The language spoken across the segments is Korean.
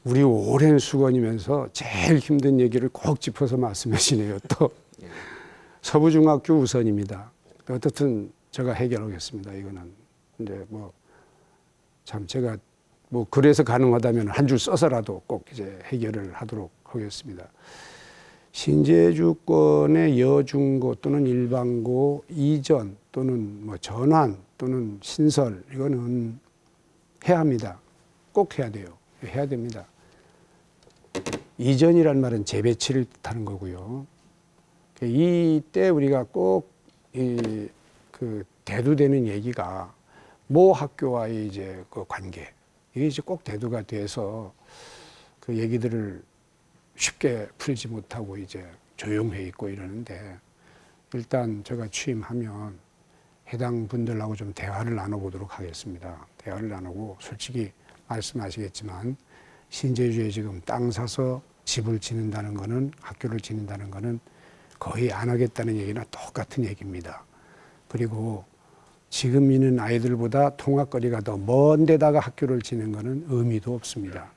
우리 오랜 수건이면서 제일 힘든 얘기를 꼭 짚어서 말씀하시네요. 또 서부중학교 우선입니다. 어떻든 제가 해결하겠습니다. 이거는 이제 뭐 참 제가 뭐 그래서 가능하다면 한 줄 써서라도 꼭 이제 해결을 하도록 하겠습니다. 신제주권의 여중고 또는 일반고 이전 또는 뭐 전환 또는 신설 이거는 해야 합니다. 꼭 해야 돼요. 해야 됩니다. 이전이란 말은 재배치를 뜻하는 거고요. 이때 우리가 꼭 그 대두되는 얘기가 모 학교와의 이제 그 관계 이게 이제 꼭 대두가 돼서 그 얘기들을 쉽게 풀지 못하고 이제 조용해 있고 이러는데 일단 제가 취임하면 해당 분들하고 좀 대화를 나눠보도록 하겠습니다. 대화를 나누고 솔직히 말씀하시겠지만 신제주에 지금 땅 사서 집을 짓는다는 거는 학교를 짓는다는 거는 거의 안 하겠다는 얘기나 똑같은 얘기입니다. 그리고 지금 있는 아이들보다 통학거리가 더 먼 데다가 학교를 짓는 거는 의미도 없습니다.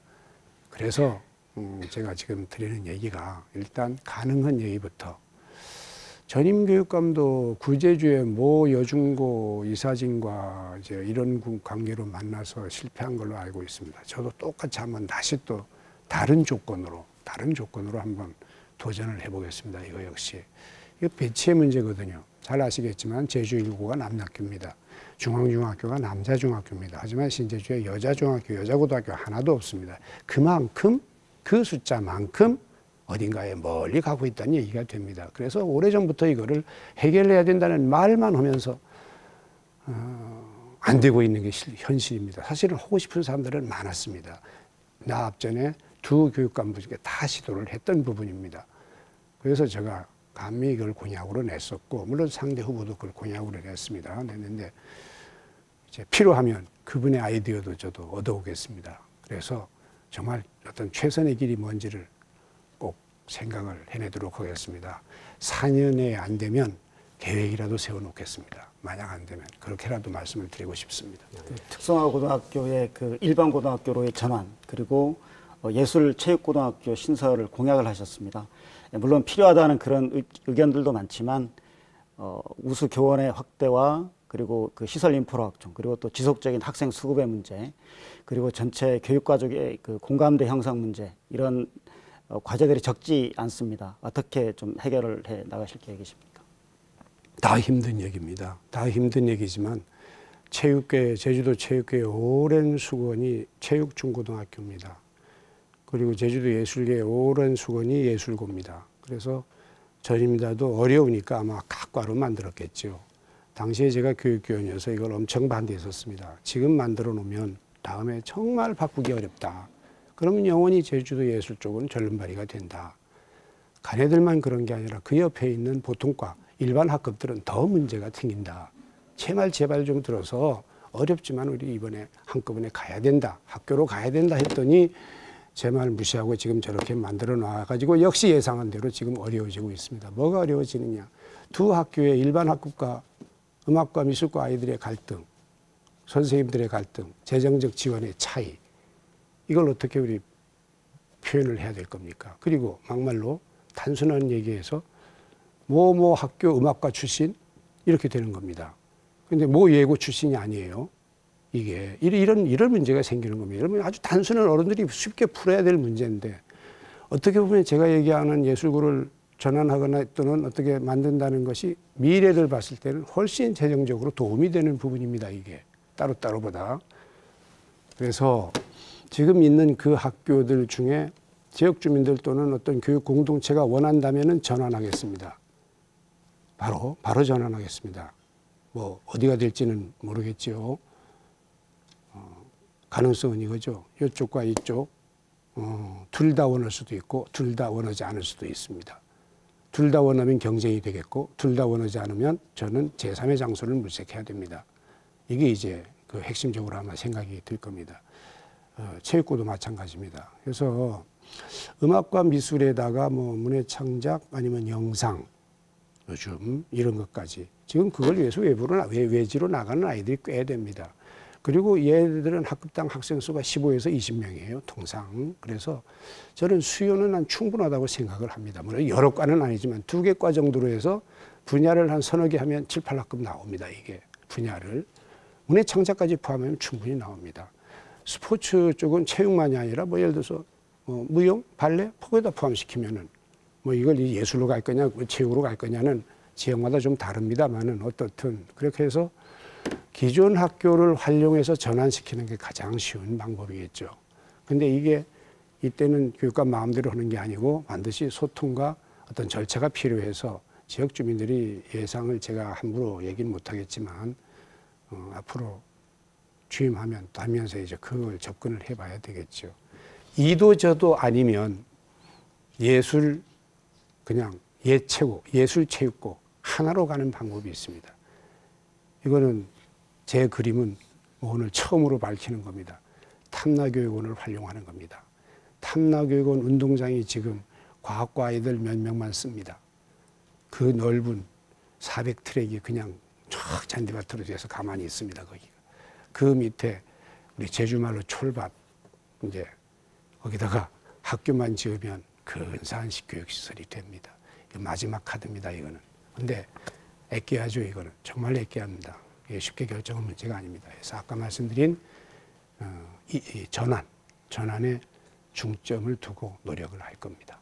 그래서 제가 지금 드리는 얘기가 일단 가능한 얘기부터 전임교육감도 구제주의 모 여중고 이사진과 이제 이런 관계로 만나서 실패한 걸로 알고 있습니다. 저도 똑같이 한번 다시 또 다른 조건으로 한번 도전을 해보겠습니다. 이거 역시 이거 배치의 문제거든요. 잘 아시겠지만 제주 1구가 남학교입니다. 중앙중학교가 남자중학교입니다. 하지만 신제주에 여자중학교, 여자고등학교 하나도 없습니다. 그만큼 그 숫자만큼 어딘가에 멀리 가고 있다는 얘기가 됩니다. 그래서 오래전부터 이거를 해결해야 된다는 말만 하면서 안 되고 있는 게 현실입니다. 사실은 하고 싶은 사람들은 많았습니다. 나 앞전에 두 교육감분께 다 시도를 했던 부분입니다. 그래서 제가 감히 이걸 공약으로 냈었고 물론 상대 후보도 그걸 공약으로 냈습니다. 냈는데 이제 필요하면 그분의 아이디어도 저도 얻어오겠습니다. 그래서 정말 어떤 최선의 길이 뭔지를 꼭 생각을 해내도록 하겠습니다. 4년에 안 되면 계획이라도 세워놓겠습니다. 만약 안 되면 그렇게라도 말씀을 드리고 싶습니다. 그 특성화 고등학교의 그 일반 고등학교로의 전환 그리고 예술체육고등학교 신설을 공약을 하셨습니다. 물론 필요하다는 그런 의견들도 많지만 우수 교원의 확대와 그리고 그 시설 인프라 확충 그리고 또 지속적인 학생 수급의 문제 그리고 전체 교육과정의 그 공감대 형성 문제 이런 과제들이 적지 않습니다. 어떻게 좀 해결을 해 나가실 계획이십니까? 다 힘든 얘기입니다. 다 힘든 얘기지만 체육계 제주도 체육계의 오랜 수건이 체육중고등학교입니다. 그리고 제주도 예술계의 오랜 수건이 예술고입니다. 그래서 전임자도 어려우니까 아마 각과로 만들었겠죠. 당시에 제가 교육위원이어서 이걸 엄청 반대했었습니다. 지금 만들어 놓으면 다음에 정말 바꾸기 어렵다. 그러면 영원히 제주도 예술 쪽은 절름발이가 된다. 가네들만 그런 게 아니라 그 옆에 있는 보통과 일반 학급들은 더 문제가 생긴다. 제발 좀 들어서 어렵지만 우리 이번에 한꺼번에 가야 된다. 학교로 가야 된다 했더니 제 말 무시하고 지금 저렇게 만들어 놔가지고 역시 예상한 대로 지금 어려워지고 있습니다. 뭐가 어려워지느냐. 두 학교의 일반 학급과 음악과 미술과 아이들의 갈등, 선생님들의 갈등, 재정적 지원의 차이. 이걸 어떻게 우리 표현을 해야 될 겁니까? 그리고 막말로 단순한 얘기에서 뭐 학교 음악과 출신 이렇게 되는 겁니다. 근데 뭐 예고 출신이 아니에요. 이게 이런 문제가 생기는 겁니다. 여러분 아주 단순한 어른들이 쉽게 풀어야 될 문제인데 어떻게 보면 제가 얘기하는 예술고를 전환하거나 또는 어떻게 만든다는 것이 미래를 봤을 때는 훨씬 재정적으로 도움이 되는 부분입니다. 이게 따로따로보다. 그래서 지금 있는 그 학교들 중에 지역 주민들 또는 어떤 교육 공동체가 원한다면은 전환하겠습니다. 바로 전환하겠습니다. 뭐 어디가 될지는 모르겠지요. 가능성은 이거죠. 이쪽과 이쪽 둘 다 원할 수도 있고 둘 다 원하지 않을 수도 있습니다. 둘 다 원하면 경쟁이 되겠고 둘 다 원하지 않으면 저는 제3의 장소를 물색해야 됩니다. 이게 이제 그 핵심적으로 아마 생각이 들 겁니다. 체육고도 마찬가지입니다. 그래서 음악과 미술에다가 뭐 문해창작 아니면 영상 요즘 이런 것까지 지금 그걸 위해서 외지로 나가는 아이들이 꽤 됩니다. 그리고 얘들은 학급당 학생 수가 15에서 20명이에요, 통상. 그래서 저는 수요는 한 충분하다고 생각을 합니다. 물론 여러 과는 아니지만 2개 과 정도로 해서 분야를 한 서너 개 하면 7, 8학급 나옵니다, 이게. 분야를. 문해 창작까지 포함하면 충분히 나옵니다. 스포츠 쪽은 체육만이 아니라 뭐 예를 들어서 무용, 발레, 거기다 포함시키면은 뭐 이걸 예술로 갈 거냐, 체육으로 갈 거냐는 지역마다 좀 다릅니다만은 어떻든 그렇게 해서 기존 학교를 활용해서 전환시키는 게 가장 쉬운 방법이겠죠. 근데 이게 이때는 교육감 마음대로 하는 게 아니고 반드시 소통과 어떤 절차가 필요해서 지역 주민들이 예상을 제가 함부로 얘기는 못하겠지만 앞으로 취임하면 하면서 이제 그걸 접근을 해봐야 되겠죠. 이도저도 아니면 예술 그냥 예체고 예술체육고 하나로 가는 방법이 있습니다. 이거는 제 그림은 오늘 처음으로 밝히는 겁니다. 탐나교육원을 활용하는 겁니다. 탐나교육원 운동장이 지금 과학과 아이들 몇 명만 씁니다. 그 넓은 400트랙이 그냥 쫙 잔디밭으로 돼서 가만히 있습니다. 거기가. 그 밑에 우리 제주말로 촐밭 이제 거기다가 학교만 지으면 근사한 교육시설이 됩니다. 이거 마지막 카드입니다. 이거는. 근데 애끼하죠. 이거는 정말 애끼합니다. 이게 쉽게 결정할 문제가 아닙니다. 그래서 아까 말씀드린 이 전환에 중점을 두고 노력을 할 겁니다.